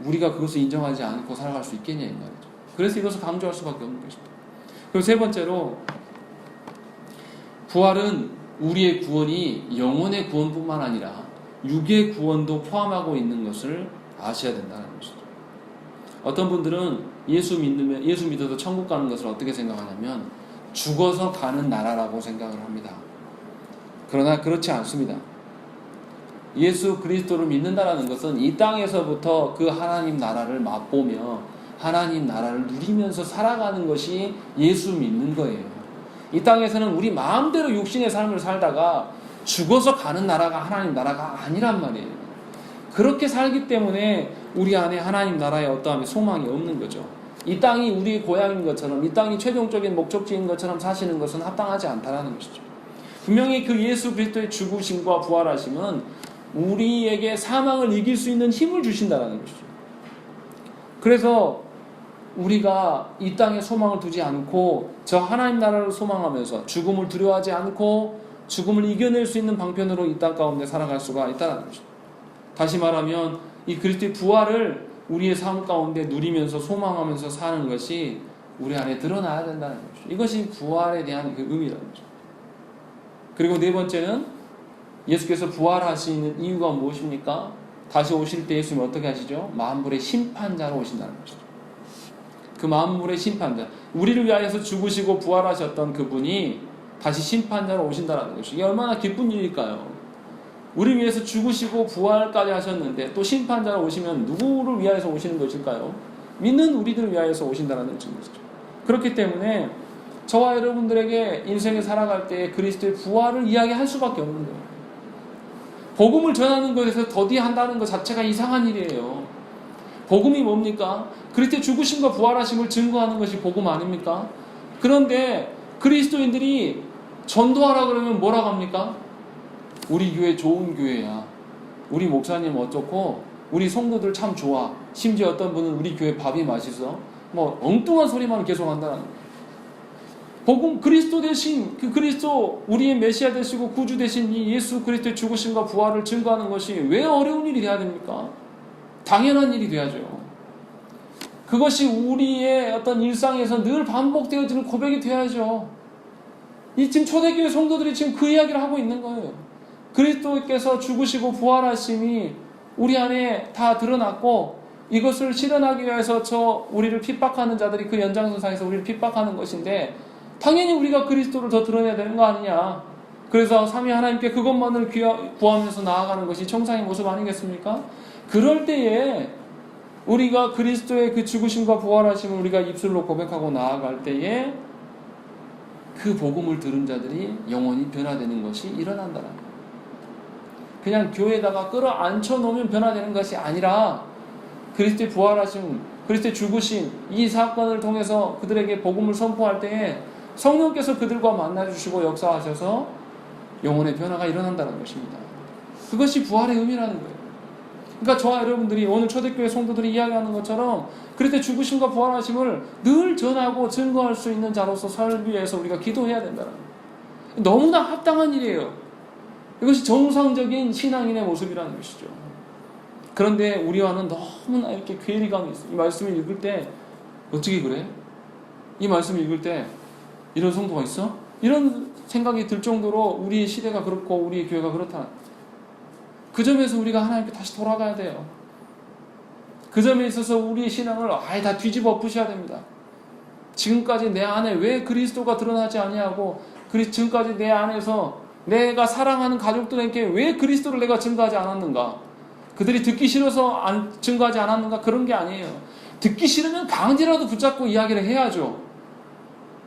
우리가 그것을 인정하지 않고 살아갈 수 있겠냐 이 말이죠. 그래서 이것을 강조할 수밖에 없는 것입니다. 그리고 세 번째로 부활은 우리의 구원이 영혼의 구원뿐만 아니라 육의 구원도 포함하고 있는 것을 아셔야 된다는 것이죠. 어떤 분들은 예수 믿어서 천국 가는 것을 어떻게 생각하냐면 죽어서 가는 나라라고 생각을 합니다. 그러나 그렇지 않습니다. 예수 그리스도를 믿는다는 것은 이 땅에서부터 그 하나님 나라를 맛보며 하나님 나라를 누리면서 살아가는 것이 예수 믿는 거예요. 이 땅에서는 우리 마음대로 육신의 삶을 살다가 죽어서 가는 나라가 하나님 나라가 아니란 말이에요. 그렇게 살기 때문에 우리 안에 하나님 나라의 어떠한 소망이 없는 거죠. 이 땅이 우리의 고향인 것처럼 이 땅이 최종적인 목적지인 것처럼 사시는 것은 합당하지 않다는 것이죠. 분명히 그 예수 그리스도의 죽으심과 부활하심은 우리에게 사망을 이길 수 있는 힘을 주신다는 것이죠. 그래서 우리가 이 땅에 소망을 두지 않고 저 하나님 나라를 소망하면서 죽음을 두려워하지 않고 죽음을 이겨낼 수 있는 방편으로 이 땅 가운데 살아갈 수가 있다는 것이죠. 다시 말하면 이 그리스도의 부활을 우리의 삶 가운데 누리면서 소망하면서 사는 것이 우리 안에 드러나야 된다는 것이죠. 이것이 부활에 대한 그 의미라는 거죠. 그리고 네 번째는 예수께서 부활하시는 이유가 무엇입니까? 다시 오실 때 예수님은 어떻게 하시죠? 만물의 심판자로 오신다는 것이죠. 그 만물의 심판자, 우리를 위하여서 죽으시고 부활하셨던 그분이 다시 심판자로 오신다는 것이죠. 이게 얼마나 기쁜 일일까요? 우리 위해서 죽으시고 부활까지 하셨는데 또 심판자로 오시면 누구를 위하여서 오시는 것일까요? 믿는 우리들을 위하여서 오신다는 것이죠. 그렇기 때문에 저와 여러분들에게 인생을 살아갈 때 그리스도의 부활을 이야기할 수밖에 없는 거예요. 복음을 전하는 것에서 더디한다는 것 자체가 이상한 일이에요. 복음이 뭡니까? 그리스도의 죽으심과 부활하심을 증거하는 것이 복음 아닙니까? 그런데 그리스도인들이 전도하라 그러면 뭐라고 합니까? 우리 교회 좋은 교회야. 우리 목사님 어쩌고 우리 성도들 참 좋아. 심지어 어떤 분은 우리 교회 밥이 맛있어. 뭐 엉뚱한 소리만 계속 한다는 거예요. 복음 그리스도 대신 그 그리스도 우리의 메시아 되시고 구주 되신 이 예수 그리스도의 죽으심과 부활을 증거하는 것이 왜 어려운 일이 돼야 됩니까? 당연한 일이 돼야죠. 그것이 우리의 어떤 일상에서 늘 반복되어지는 고백이 돼야죠. 이 지금 초대교회 성도들이 지금 그 이야기를 하고 있는 거예요. 그리스도께서 죽으시고 부활하심이 우리 안에 다 드러났고 이것을 실현하기 위해서 우리를 핍박하는 자들이 그 연장선상에서 우리를 핍박하는 것인데 당연히 우리가 그리스도를 더 드러내야 되는 거 아니냐. 그래서 삼위 하나님께 그것만을 구하면서 나아가는 것이 정상의 모습 아니겠습니까? 그럴 때에 우리가 그리스도의 그 죽으심과 부활하심을 우리가 입술로 고백하고 나아갈 때에 그 복음을 들은 자들이 영원히 변화되는 것이 일어난다는 거예요. 그냥 교회에다가 끌어앉혀 놓으면 변화되는 것이 아니라 그리스도의 부활하심, 그리스도의 죽으심 이 사건을 통해서 그들에게 복음을 선포할 때에 성령께서 그들과 만나주시고 역사하셔서 영혼의 변화가 일어난다는 것입니다. 그것이 부활의 의미라는 거예요. 그러니까 저와 여러분들이 오늘 초대교회 성도들이 이야기하는 것처럼 그리스도의 죽으심과 부활하심을 늘 전하고 증거할 수 있는 자로서 살기 위해서 우리가 기도해야 된다는 거예요. 너무나 합당한 일이에요. 이것이 정상적인 신앙인의 모습이라는 것이죠. 그런데 우리와는 너무나 이렇게 괴리감이 있어요. 이 말씀을 읽을 때 어떻게 그래? 이 말씀을 읽을 때 이런 성도가 있어? 이런 생각이 들 정도로 우리의 시대가 그렇고 우리의 교회가 그렇다. 그 점에서 우리가 하나님께 다시 돌아가야 돼요. 그 점에 있어서 우리의 신앙을 아예 다 뒤집어 엎으셔야 됩니다. 지금까지 내 안에 왜 그리스도가 드러나지 아니하고 지금까지 내 안에서 내가 사랑하는 가족들에게 왜 그리스도를 내가 증거하지 않았는가? 그들이 듣기 싫어서 증거하지 않았는가? 그런 게 아니에요. 듣기 싫으면 강제라도 붙잡고 이야기를 해야죠.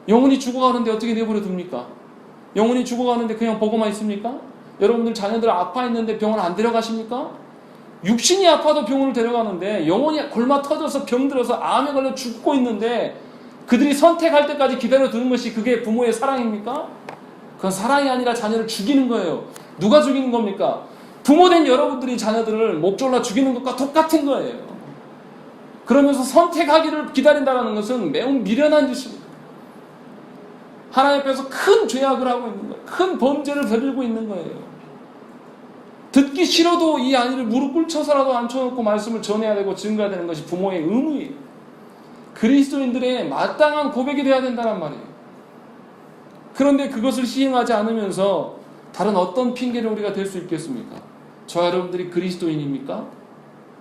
영혼이 죽어가는데 어떻게 내버려 둡니까? 영혼이 죽어가는데 그냥 보고만 있습니까? 여러분들 자녀들 아파있는데 병원 안 데려가십니까? 육신이 아파도 병원을 데려가는데 영혼이 골마 터져서 병들어서 암에 걸려 죽고 있는데 그들이 선택할 때까지 기다려 두는 것이 그게 부모의 사랑입니까? 그건 사랑이 아니라 자녀를 죽이는 거예요. 누가 죽이는 겁니까? 부모된 여러분들이 자녀들을 목 졸라 죽이는 것과 똑같은 거예요. 그러면서 선택하기를 기다린다는 것은 매우 미련한 짓입니다. 하나님 앞에서 큰 죄악을 하고 있는 거예요. 큰 범죄를 저지르고 있는 거예요. 듣기 싫어도 이 아이를 무릎 꿇쳐서라도 앉혀놓고 말씀을 전해야 되고 증거해야 되는 것이 부모의 의무예요. 그리스도인들의 마땅한 고백이 되어야 된다는 말이에요. 그런데 그것을 시행하지 않으면서 다른 어떤 핑계를 우리가 댈 수 있겠습니까? 저와 여러분들이 그리스도인입니까?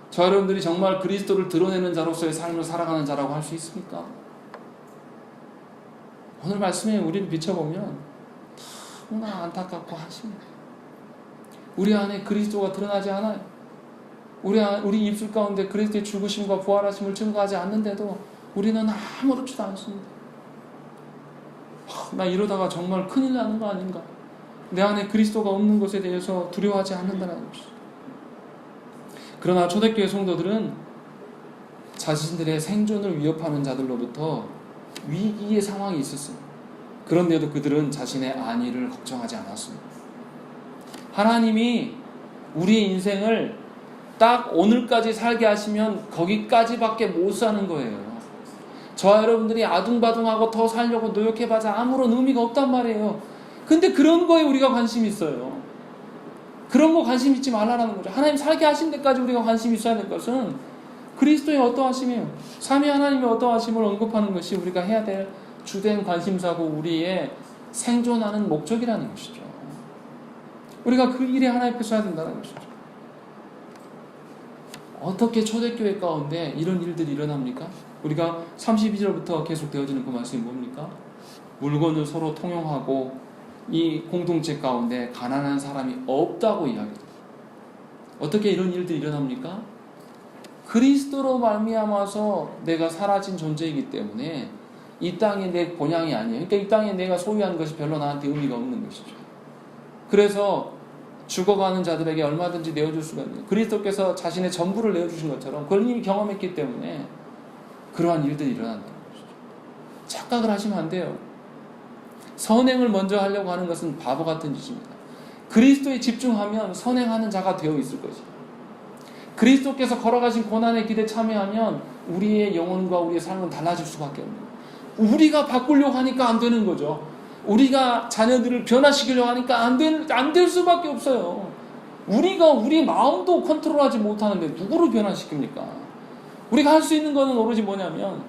저와 여러분들이 정말 그리스도를 드러내는 자로서의 삶을 살아가는 자라고 할 수 있습니까? 오늘 말씀에 우리를 비춰보면 너무나 안타깝고 한심해요. 우리 안에 그리스도가 드러나지 않아요. 우리 입술 가운데 그리스도의 죽으심과 부활하심을 증거하지 않는데도 우리는 아무렇지도 않습니다. 나 이러다가 정말 큰일 나는 거 아닌가? 내 안에 그리스도가 없는 것에 대해서 두려워하지 않는다는 것이죠. 그러나 초대교회 성도들은 자신들의 생존을 위협하는 자들로부터 위기의 상황이 있었습니다. 그런데도 그들은 자신의 안위를 걱정하지 않았습니다. 하나님이 우리의 인생을 딱 오늘까지 살게 하시면 거기까지밖에 못 사는 거예요. 저와 여러분들이 아둥바둥하고 더 살려고 노력해봐자 아무런 의미가 없단 말이에요. 근데 그런 거에 우리가 관심이 있어요. 그런 거 관심 있지 말라는 거죠. 하나님 살게 하신 데까지 우리가 관심이 있어야 될 것은 그리스도의 어떠하심이에요. 삼위 하나님의 어떠하심을 언급하는 것이 우리가 해야 될 주된 관심사고 우리의 생존하는 목적이라는 것이죠. 우리가 그 일에 하나님 앞에 서야 된다는 것이죠. 어떻게 초대교회 가운데 이런 일들이 일어납니까? 우리가 32절부터 계속 되어지는 그 말씀이 뭡니까? 물건을 서로 통용하고 이 공동체 가운데 가난한 사람이 없다고 이야기합니다. 어떻게 이런 일들이 일어납니까? 그리스도로 말미암아서 내가 사라진 존재이기 때문에 이 땅이 내 본향이 아니에요. 그러니까 이 땅에 내가 소유한 것이 별로 나한테 의미가 없는 것이죠. 그래서 죽어가는 자들에게 얼마든지 내어줄 수가 있는, 그리스도께서 자신의 전부를 내어주신 것처럼 그걸 이미 경험했기 때문에 그러한 일들이 일어난다는 것이죠. 착각을 하시면 안 돼요. 선행을 먼저 하려고 하는 것은 바보 같은 짓입니다. 그리스도에 집중하면 선행하는 자가 되어 있을 것이에요. 그리스도께서 걸어가신 고난의 길에 참여하면 우리의 영혼과 우리의 삶은 달라질 수밖에 없는 거예요. 우리가 바꾸려고 하니까 안 되는 거죠. 우리가 자녀들을 변화시키려고 하니까 안 될 수밖에 없어요. 우리가 우리 마음도 컨트롤하지 못하는데 누구를 변화시킵니까? 우리가 할 수 있는 것은 오로지 뭐냐면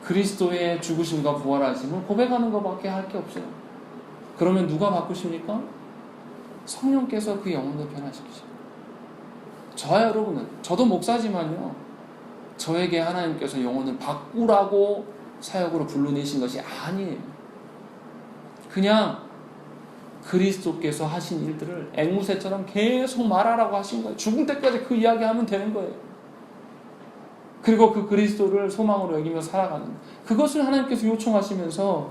그리스도의 죽으심과 부활하심을 고백하는 것밖에 할 게 없어요. 그러면 누가 바꾸십니까? 성령께서 그 영혼을 변화시키십니다. 저와 여러분은, 저도 목사지만요, 저에게 하나님께서 영혼을 바꾸라고 사역으로 불러내신 것이 아니에요. 그냥 그리스도께서 하신 일들을 앵무새처럼 계속 말하라고 하신 거예요. 죽을 때까지 그 이야기하면 되는 거예요. 그리고 그 그리스도를 소망으로 여기며 살아가는, 그것을 하나님께서 요청하시면서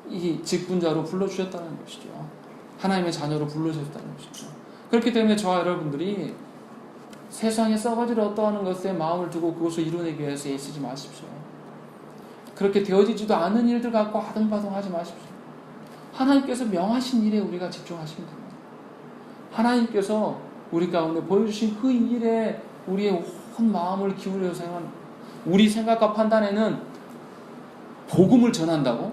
이 직분자로 불러주셨다는 것이죠. 하나님의 자녀로 불러주셨다는 것이죠. 그렇기 때문에 저와 여러분들이 세상에 썩어질 어떠한 것에 마음을 두고 그것을 이루내기 위해서 애쓰지 마십시오. 그렇게 되어지지도 않은 일들 갖고 아등바등하지 마십시오. 하나님께서 명하신 일에 우리가 집중하시면 됩니다. 하나님께서 우리 가운데 보여주신 그 일에 우리의 온 마음을 기울여서 행하는, 우리 생각과 판단에는 복음을 전한다고?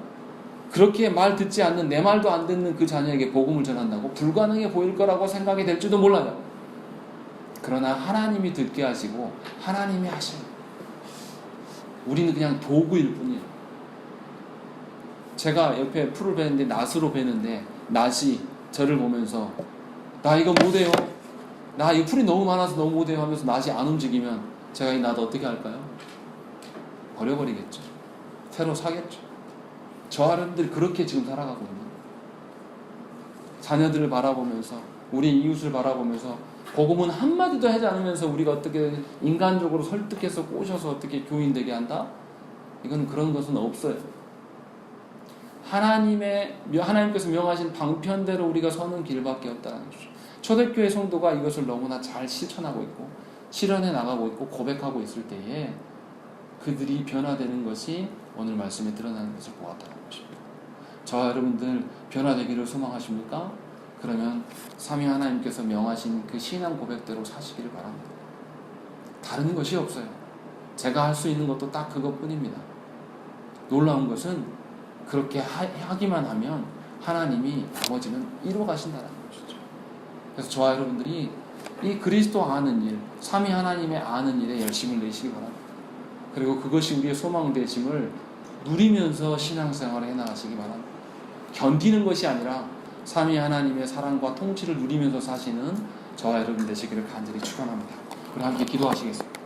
그렇게 말 듣지 않는, 내 말도 안 듣는 그 자녀에게 복음을 전한다고? 불가능해 보일 거라고 생각이 될지도 몰라요. 그러나 하나님이 듣게 하시고 하나님이 하시는, 우리는 그냥 도구일 뿐이에요. 제가 옆에 풀을 베는데 낫으로 베는데 낫이 저를 보면서 나 이거 못해요, 나 이 풀이 너무 많아서 너무 못해요 하면서 낫이 안 움직이면 제가 이 낫 어떻게 할까요? 버려버리겠죠. 새로 사겠죠. 저와 여러분들이 그렇게 지금 살아가고 있는 거예요. 자녀들을 바라보면서, 우리 이웃을 바라보면서 복음은 한마디도 하지 않으면서 우리가 어떻게 인간적으로 설득해서 꼬셔서 어떻게 교인되게 한다? 이건 그런 것은 없어요. 하나님께서 명하신 방편대로 우리가 서는 길밖에 없다는 것이죠. 초대교회 성도가 이것을 너무나 잘 실천하고 있고 실현해 나가고 있고 고백하고 있을 때에 그들이 변화되는 것이 오늘 말씀에 드러나는 것을 보았다는 것입니다. 저와 여러분들 변화되기를 소망하십니까? 그러면 삼위 하나님께서 명하신 그 신앙 고백대로 사시기를 바랍니다. 다른 것이 없어요. 제가 할 수 있는 것도 딱 그것뿐입니다. 놀라운 것은 그렇게 하기만 하면 하나님이 나머지는 이루어 가신다는 것이죠. 그래서 저와 여러분들이 이 그리스도 아는 일, 삼위 하나님의 아는 일에 열심을 내시기 바랍니다. 그리고 그것이 우리의 소망되심을 누리면서 신앙생활을 해나가시기 바랍니다. 견디는 것이 아니라 삼위 하나님의 사랑과 통치를 누리면서 사시는 저와 여러분 되시기를 간절히 축원합니다. 우리 함께 기도하시겠습니다.